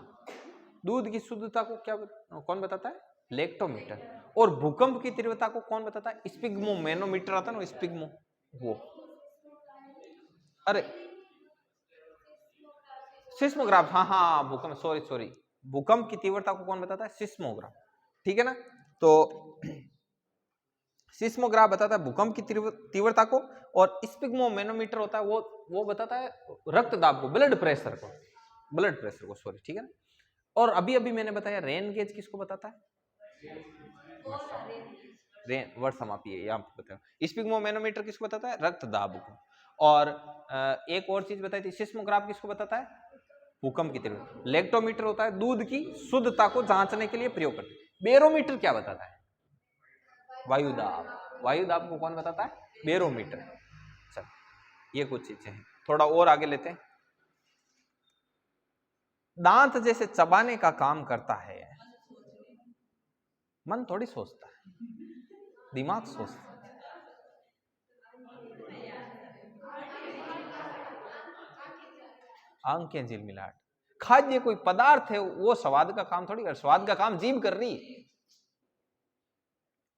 दूध की शुद्धता को क्या कौन बताता है, लेक्टोमीटर। और भूकंप की तीव्रता को कौन बताता है, स्पिग्मोमेनोमीटर आता है ना, स्पिग्मो, वो, अरे सिस्मोग्राफ, हाँ हाँ भूकंप, सॉरी, भूकंप की तीव्रता को कौन बताता है, सिस्मोग्राफ, ठीक है ना। तो सिस्मोग्राफ बताता है भूकंप की तीव्रता को, और स्पिग्मोमेनोमीटर होता है वो बताता है रक्तदाब को, ब्लड प्रेशर को, सॉरी, ठीक है ना। और अभी अभी मैंने बताया रेन गेज किसको बताता है, रेन वर्षमापी है, यहाँ पे बताया। स्पिग्मोमेनोमीटर किसको बताता है, रक्तदाब को। और एक और चीज बताई थी, सिस्मोग्राफ किसको बताता है, भूकंप की तीव्रता। लेक्टोमीटर होता है दूध की शुद्धता को जांचने के लिए प्रयोग करते हैं। बेरोमीटर क्या बताता है, वायुदाब, वायुदाब को कौन बताता है, बेरोमीटर। ये कुछ चीजें हैं। थोड़ा और आगे लेते हैं। दांत जैसे चबाने का काम करता है, मन थोड़ी सोचता है, दिमाग सोचता है। आंखें झिलमिलाहट। खाद्य कोई पदार्थ है, वो स्वाद का काम थोड़ी कर, स्वाद का काम जीभ कर रही है,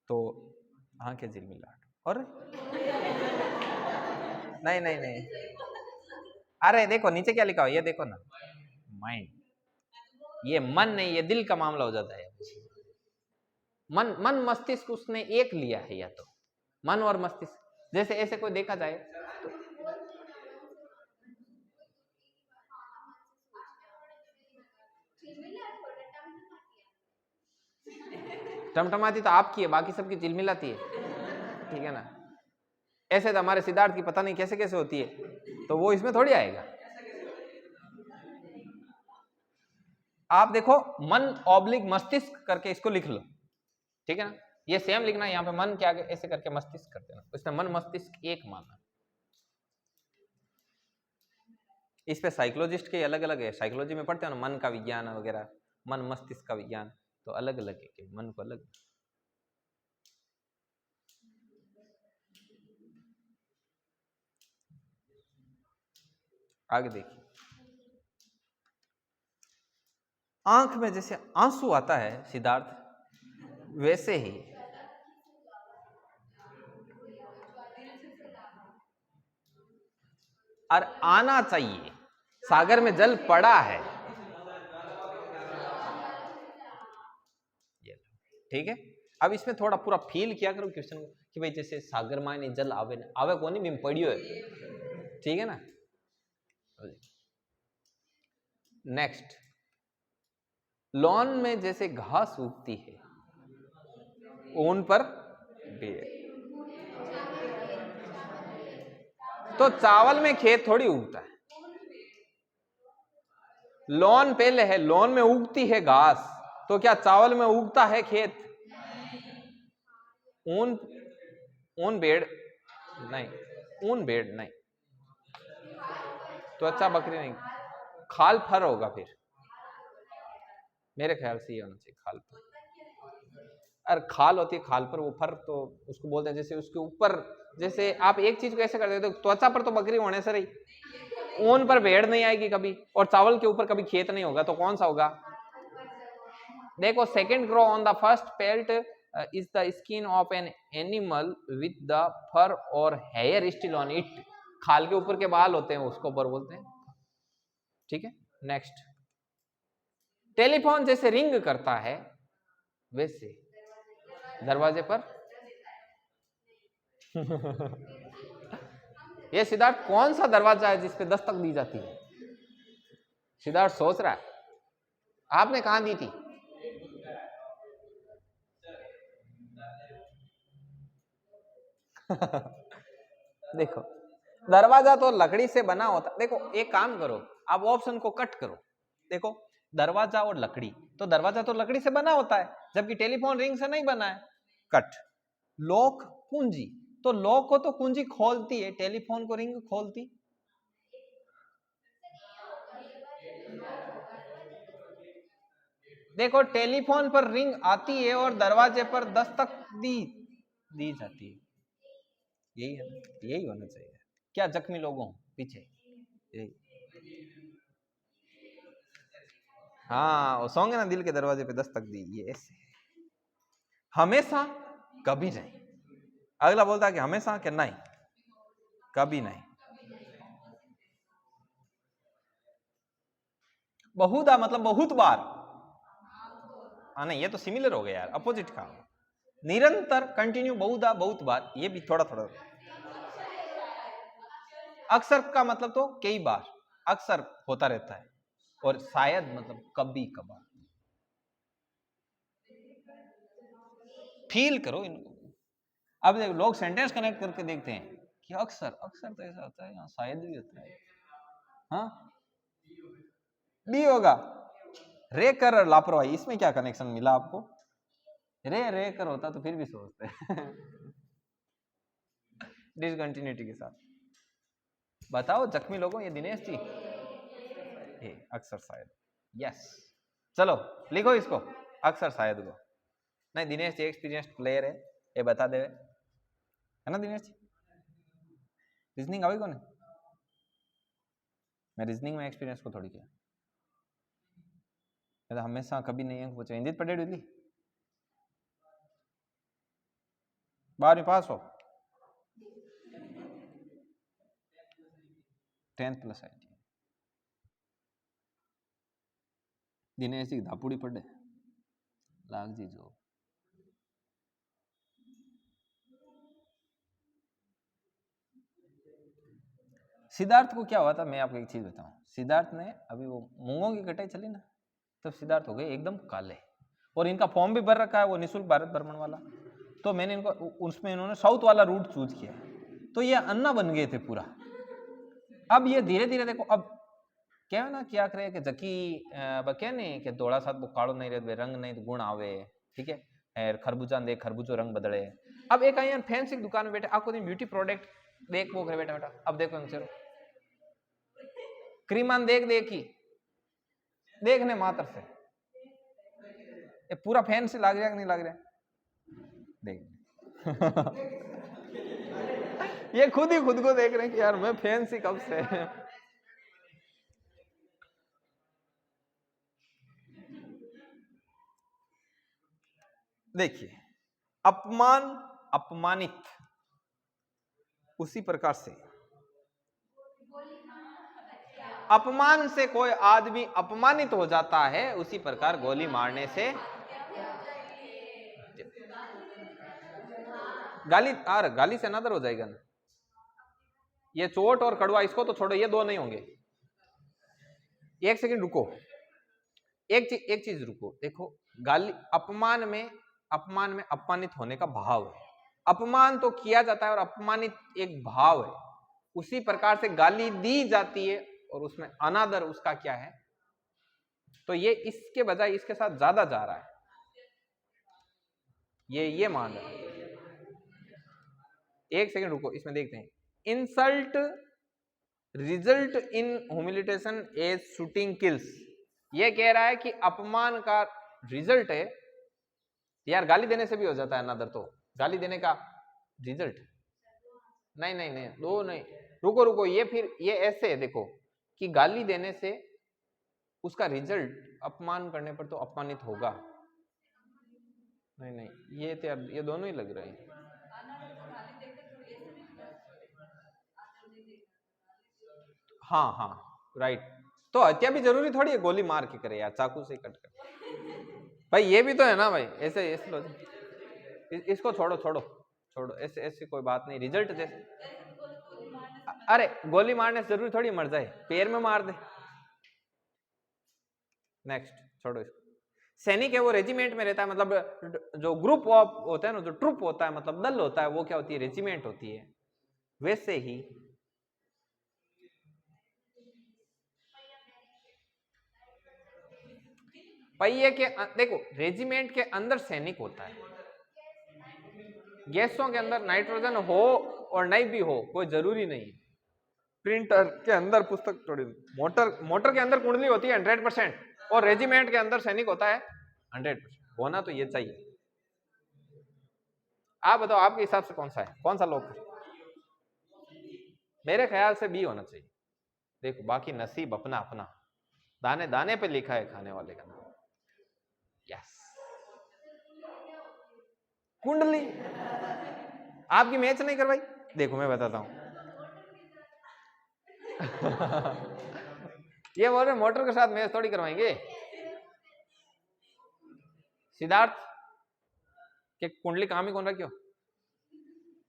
तो आंखें झिलमिलाहट। और नहीं नहीं नहीं, अरे देखो नीचे क्या लिखा हो, ये देखो ना, माइंड। ये मन नहीं, ये दिल का मामला हो जाता है। मन मस्तिष्क उसने एक लिया है, या तो मन और मस्तिष्क, जैसे ऐसे कोई देखा जाए तो टमटमाती तो आपकी है, बाकी सबकी चिलमिलाती है, ठीक है ना। ऐसे तो हमारे सिद्धार्थ की पता नहीं कैसे कैसे होती है, तो वो इसमें थोड़ी आएगा। आप देखो, मन ऑब्लिक मस्तिष्क करके इसको लिख लो, ठीक है ना। ये सेम लिखना, यहाँ पे मन क्या ऐसे करके मस्तिष्क कर देना, इसने मन मस्तिष्क एक माना। इस पे साइकोलॉजिस्ट के अलग अलग है, साइकोलॉजी में पढ़ते हो ना, मन का विज्ञान वगैरह, मन मस्तिष्क का विज्ञान, तो अलग अलग है कि मन को अलग। आगे देखिए, आंख में जैसे आंसू आता है सिद्धार्थ, वैसे ही और आना चाहिए। सागर में जल पड़ा है, ठीक है। अब इसमें थोड़ा पूरा फील किया करो क्वेश्चन को, कि भाई जैसे सागर माने जल आवे न आवे, को नहीं पढ़ियो है, ठीक है ना। नेक्स्ट, लॉन में जैसे घास उगती है, ऊन पर बेर, तो चावल में खेत थोड़ी उगता है। लॉन पहले है, लॉन में उगती है घास, तो क्या चावल में उगता है खेत? ऊन बेड़ नहीं, ऊन बेड़ नहीं, तो अच्छा बकरी नहीं, खाल फर होगा फिर, मेरे ख्याल से ये होना चाहिए, खाल पर। अरे खाल होती है, खाल पर, वो फर तो उसको बोलते हैं, जैसे उसके ऊपर, जैसे आप एक चीज को ऐसे कर देते हो, त्वचा पर तो बकरी होने से रही, ऊन पर भेड़ नहीं आएगी कभी, और चावल के ऊपर कभी खेत नहीं होगा, तो कौन सा होगा? देखो, second grow on the first pelt is the skin of an animal with the fur or hair still on it. खाल के ऊपर के बाल होते हैं, उसको ऊपर बोलते हैं, ठीक है। नेक्स्ट, टेलीफोन जैसे रिंग करता है, वैसे दरवाजे पर ये सिद्धार्थ कौन सा दरवाजा है जिसपे दस्तक दी जाती है? सिद्धार्थ सोच रहा है, आपने कहां दी थी? देखो, दरवाजा तो लकड़ी से बना होता। देखो एक काम करो, आप ऑप्शन को कट करो, देखो दरवाजा और लकड़ी, तो दरवाजा तो लकड़ी से बना होता है, जबकि टेलीफोन रिंग से नहीं बना है। कट। लॉक कुंजी, तो लॉक को तो कुंजी खोलती है, टेलीफोन को रिंग खोलती। देखो टेलीफोन पर रिंग आती है और दरवाजे पर दस्तक दी जाती है, यही है, यही होना चाहिए। क्या जख्मी लोगों पीछे, यही। हाँ, वो सॉन्ग है ना, दिल के दरवाजे पे दस्तक दी, ये ऐसे हमेशा कभी नहीं। अगला बोलता है कि हमेशा, कि नहीं कभी नहीं। बहुधा मतलब बहुत बार, हाँ नहीं, ये तो सिमिलर हो गया यार, अपोजिट का। निरंतर, कंटिन्यू, बहुधा बहुत बार, ये भी थोड़ा थोड़ा। अक्सर का मतलब तो कई बार, अक्सर होता रहता है, और शायद मतलब कभी कभार। फील करो इनको। अब देखो, लोग सेंटेंस कनेक्ट करके देखते हैं कि अक्सर, अक्सर तो ऐसा होता है, यहाँ शायद भी होता है। हाँ, बी होगा। रे कर और लापरवाही, इसमें क्या कनेक्शन मिला आपको? रे कर होता तो फिर भी सोचते हैं डिसकंटिन्यूटी के साथ। बताओ जख्मी लोगों, ये दिनेश जी, ये अक्सर शायद, यस। चलो लिखो इसको, अक्सर शायद को नहीं, दिनेश जी एक्सपीरियंस्ड प्लेयर है, ये बता दे, है ना दिनेश जी? रीजनिंग आवे कौन? मैं रीजनिंग में एक्सपीरियंस को थोड़ी किया, मैं तो हमेशा कभी नहीं है पूछे। इंदित पटेल हुई 12वीं पास हो, 10th प्लस आई, दिनेश जी धापुड़ी पड़े लाग जी जो। सिद्धार्थ को क्या हुआ था, मैं आपको एक चीज बताऊं। सिद्धार्थ ने अभी वो मूंगों की कटाई चली ना, तब सिद्धार्थ हो गए एकदम काले, और इनका फॉर्म भी भर रखा है वो निःशुल्क भारत भ्रमण वाला, तो मैंने इनको उसमें इन्होंने साउथ वाला रूट चूज किया, तो ये अन्ना बन गए थे पूरा। अब ये धीरे धीरे देखो, अब क्या ना क्या करे कि जकी क्या नहीं कि थोड़ा सा वो काड़ो नहीं रहे रंग नहीं तो गुण आवे, ठीक है, खरबूजा देख खरबूजो रंग बदले। अब एक आई फैंसी दुकान में बैठे आपको ब्यूटी प्रोडक्ट देख वो करे बेटा बेटा, अब देखो चलो क्रीमान देख देखी देखने मात्र से ये पूरा फैंसी लग रहा है कि नहीं लग रहा देख ये खुद ही खुद को देख रहे हैं कि यार मैं फैंसी कब से। देखिए अपमान अपमानित, उसी प्रकार से अपमान से कोई आदमी अपमानित हो जाता है, उसी प्रकार गोली मारने से गाली से अनादर हो जाएगा ना। ये चोट और कड़वा इसको तो छोड़ो, ये दो नहीं होंगे। एक सेकंड रुको, एक चीज रुको, देखो गाली अपमान में अपमानित होने का भाव है, अपमान तो किया जाता है और अपमानित एक भाव है, उसी प्रकार से गाली दी जाती है और उसमें अनादर उसका क्या है, तो ये इसके बजाय इसके साथ ज्यादा जा रहा है, ये मान रहा है। एक सेकंड रुको, इसमें देखते हैं, insult result in humiliation as shooting kills, ये कह रहा है कि अपमान का रिजल्ट है, यार गाली देने से भी हो जाता है अनादर, तो गाली देने का रिजल्ट नहीं नहीं नहीं दो नहीं, रुको रुको, ये फिर ये ऐसे है देखो कि गाली देने से उसका रिजल्ट अपमान करने पर तो अपमानित होगा, नहीं नहीं ये तो यार ये दोनों ही लग रहे हैं। हाँ हाँ राइट, तो हत्या भी जरूरी थोड़ी है गोली मार के करे यार, चाकू से कट कर, भाई ये भी तो है ना भाई, ऐसे ऐसे लो, इसको छोड़ो छोड़ो छोड़ो, ऐसे ऐसे कोई बात नहीं, रिजल्ट जैसे, अरे गोली मारने से जरूरी थोड़ी मर जाए, पैर में मार दे। नेक्स्ट छोड़ो इसको, सैनिक है वो रेजिमेंट में रहता है, मतलब जो ग्रुप ऑफ होता है ना, जो ट्रुप होता है मतलब दल होता है, वो क्या होती है, रेजिमेंट होती है। वैसे ही पहिए के देखो रेजिमेंट के अंदर सैनिक होता है, गैसों के अंदर नाइट्रोजन हो और नहीं भी हो कोई जरूरी नहीं, प्रिंटर के अंदर पुस्तक थोड़ी, मोटर के अंदर कुंडली होती है 100%, और रेजिमेंट के अंदर सैनिक होता है 100%, होना तो ये चाहिए। आप बताओ आपके हिसाब से कौन सा है, कौन सा लोग है? मेरे ख्याल से बी होना चाहिए, देखो बाकी नसीब अपना अपना, दाने दाने पे लिखा है खाने वाले का नाम। यस कुंडली आपकी मैच नहीं करवाई, देखो मैं बताता हूं ये बोल रहे मोटर के साथ मैच थोड़ी करवाएंगे। सिद्धार्थ के कुंडली काम ही कौन रखियो,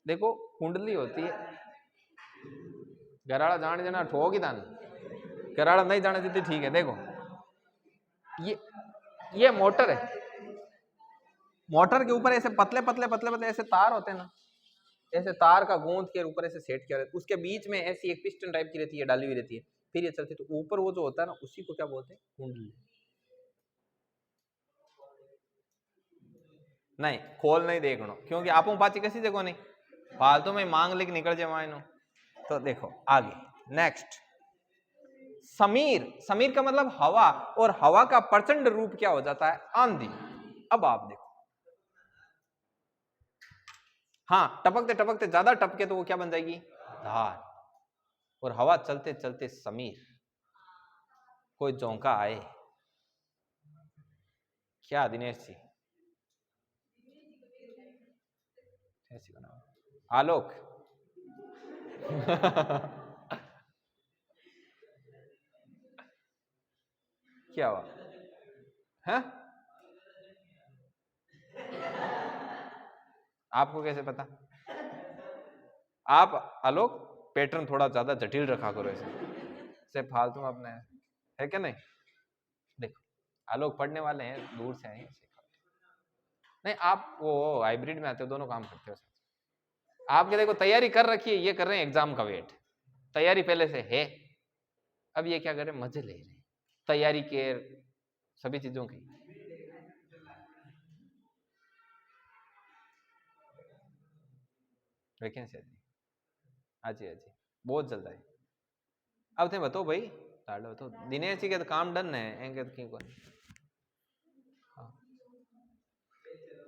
देखो कुंडली होती है, गराड़ा जाने देना ठोक ही दान, गराड़ा नहीं जाने देती ठीक है। देखो ये मोटर है, मोटर के ऊपर ऐसे पतले पतले पतले पतले ऐसे तार होते हैं ना, ऐसे तार का गूंथ के ऊपर ऐसे सेट किया रहता है, उसके बीच में ऐसी एक पिस्टन टाइप की रहती है, डाली हुई रहती है, फिर ये चलती है, तो ऊपर वो जो होता है ना उसी को क्या बोलते हैं, कुंडली। नहीं खोल नहीं देखना, क्योंकि आप पाची कैसी देखो नहीं फालतू में मांग लेके निकल जाए मायनो। तो देखो आगे नेक्स्ट समीर, समीर का मतलब हवा, और हवा का प्रचंड रूप क्या हो जाता है? आंधी। अब आप देखो, हाँ टपकते टपकते ज्यादा टपके तो वो क्या बन जाएगी? धार। और हवा चलते चलते समीर, कोई झोंका आए, क्या दिनेश जी ऐसी बनाओ, आलोक क्या हुआ है? आपको कैसे पता? आप आलोक पैटर्न थोड़ा ज्यादा जटिल रखा करो ऐसे, से फालतू अपने है क्या नहीं? देखो आलोक पढ़ने वाले हैं, दूर से आए नहीं, आप वो हाइब्रिड में आते हो, दोनों काम करते हो। आपके देखो तैयारी कर रखी है, ये कर रहे हैं एग्जाम का वेट, तैयारी पहले से है। अब ये क्या कर रहे हैं? मजे ले रहे हैं तैयारी के सभी चीजों की। वैकेंसी हाँ जी बहुत जल्द है। अब थे बताओ भाई, तो दिनेश जी के तो काम डन है, एंगे तो को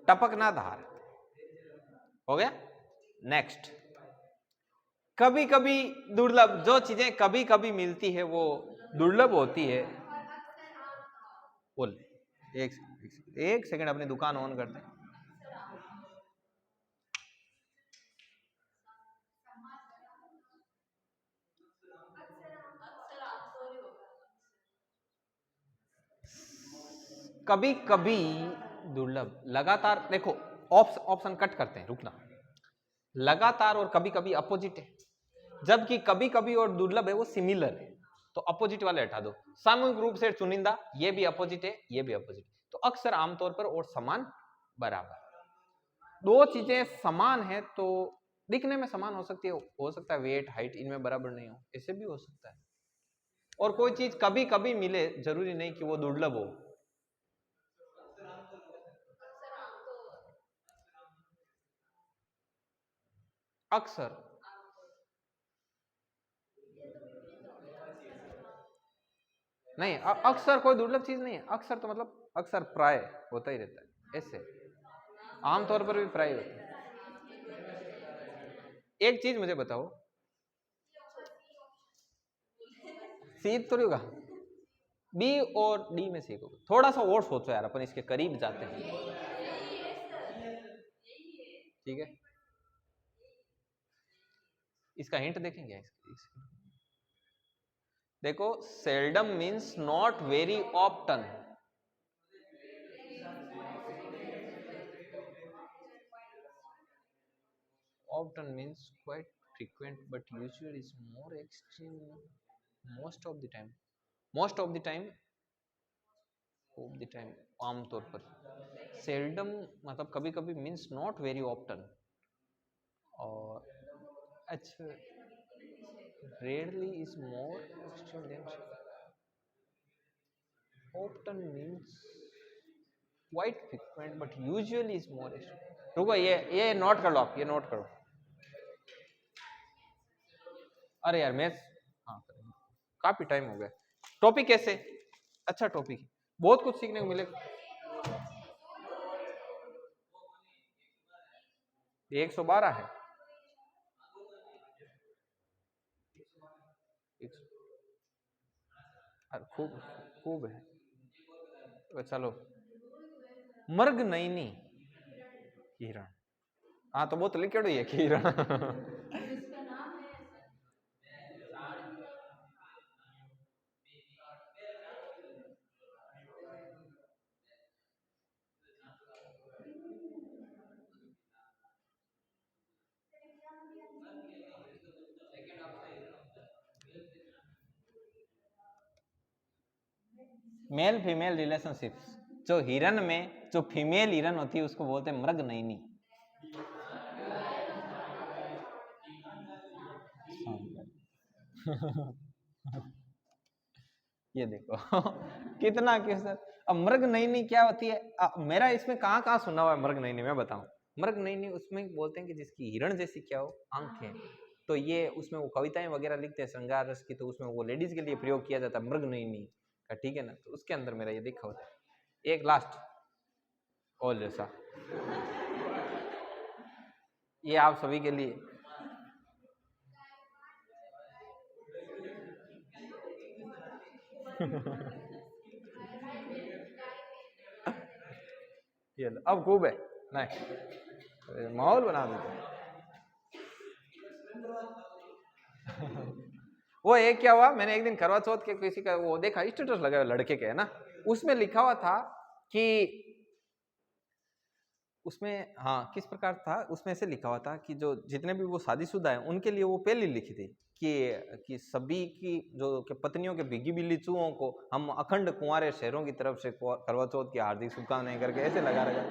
टपक ना धार हो गया। नेक्स्ट, कभी कभी दुर्लभ, जो चीजें कभी कभी मिलती है वो दुर्लभ होती है। बोल एक सेकंड अपनी दुकान ऑन करते हैं। कभी कभी दुर्लभ, लगातार देखो ऑप्शन कट करते हैं, रुकना। लगातार और कभी कभी अपोजिट है, जबकि कभी कभी और दुर्लभ है वो सिमिलर है, तो अपोजिट वाले हटा दो। सामूहिक रूप से चुनिंदा, ये भी अपोजिट है, ये भी अपोजिट, तो अक्सर आमतौर पर और समान बराबर। दो चीजें समान है तो दिखने में समान हो सकती है, हो सकता है वेट हाइट इनमें बराबर नहीं हो, ऐसे भी हो सकता है। और कोई चीज कभी कभी मिले, जरूरी नहीं कि वो दुर्लभ हो। अक्सर नहीं, अक्सर कोई दुर्लभ चीज नहीं है। अक्सर तो मतलब अक्सर प्राय होता ही रहता है, ऐसे आमतौर पर भी प्राय होता है। एक चीज मुझे बताओ, सी तो नहीं होगा, बी और डी में से होगा। थोड़ा सा और सोचो यार, अपन इसके करीब जाते हैं। ठीक है, इसका हिंट देखेंगे। देखो seldom means not very often, often means quite frequent, but usually is more extreme most of the time, most of the time आमतौर पर। seldom मतलब कभी कभी मीन्स नॉट वेरी ऑप्टन, और अच्छा rarely is more extreme than often means quite frequent but usually is more extreme। रुको ये नोट कर लो आप, ये नोट करो। अरे यार मैं हाँ काफी टाइम हो गया। टॉपिक कैसे? अच्छा टॉपिक है, बहुत कुछ सीखने को मिलेगा। 112 है, खूब खूब है। तो चलो, मर्ग नैनी हिरण, हाँ तो वो तो लिखे ही है कि हिरण मेल फीमेल रिलेशनशिप्स, जो हिरन में जो फीमेल हिरन होती है उसको बोलते हैं मृग नैनी। ये देखो कितना क्वेश्चन। अब मृग नैनी क्या होती है? मेरा इसमें कहाँ कहाँ सुना हुआ है मृग नैनी, मैं बताऊं। मृग नैनी उसमें बोलते हैं कि जिसकी हिरण जैसी क्या हो आंखें, तो ये उसमें वो कविताएं वगैरह लिखते हैं श्रृंगार रस की, तो उसमें वो लेडीज के लिए प्रयोग किया जाता है मृग नयनी का, ठीक है ना। तो उसके अंदर मेरा ये देखा होता है। एक लास्ट और जैसा ये आप सभी के लिए ये अब खूब है नहीं, माहौल बना देते वो एक क्या हुआ, मैंने एक दिन करवा चौथ के किसी का वो देखा, स्टेटस लगा हुआ लड़के के है ना, उसमें लिखा हुआ था कि उसमें हाँ किस प्रकार था, उसमें से लिखा हुआ था कि जो जितने भी वो शादीशुदा है उनके लिए वो पहले लिखी थी कि सभी की जो कि पत्नियों के भीगी बिल्ली चूहों को हम अखंड कुंवारे शहरों की तरफ से करवा चौथ की हार्दिक शुभकामनाएं करके ऐसे लगा रखा।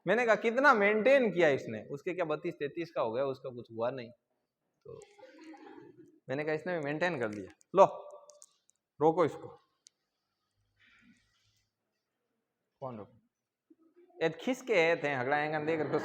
मैंने कहा कितना मेंटेन किया इसने, उसके क्या 32-33 का हो गया, उसका कुछ हुआ नहीं, तो मैंने कहा इसने मेंटेन कर दिया। लो रोको इसको, कौन रोको, खिस के थे हगड़ा देकर तो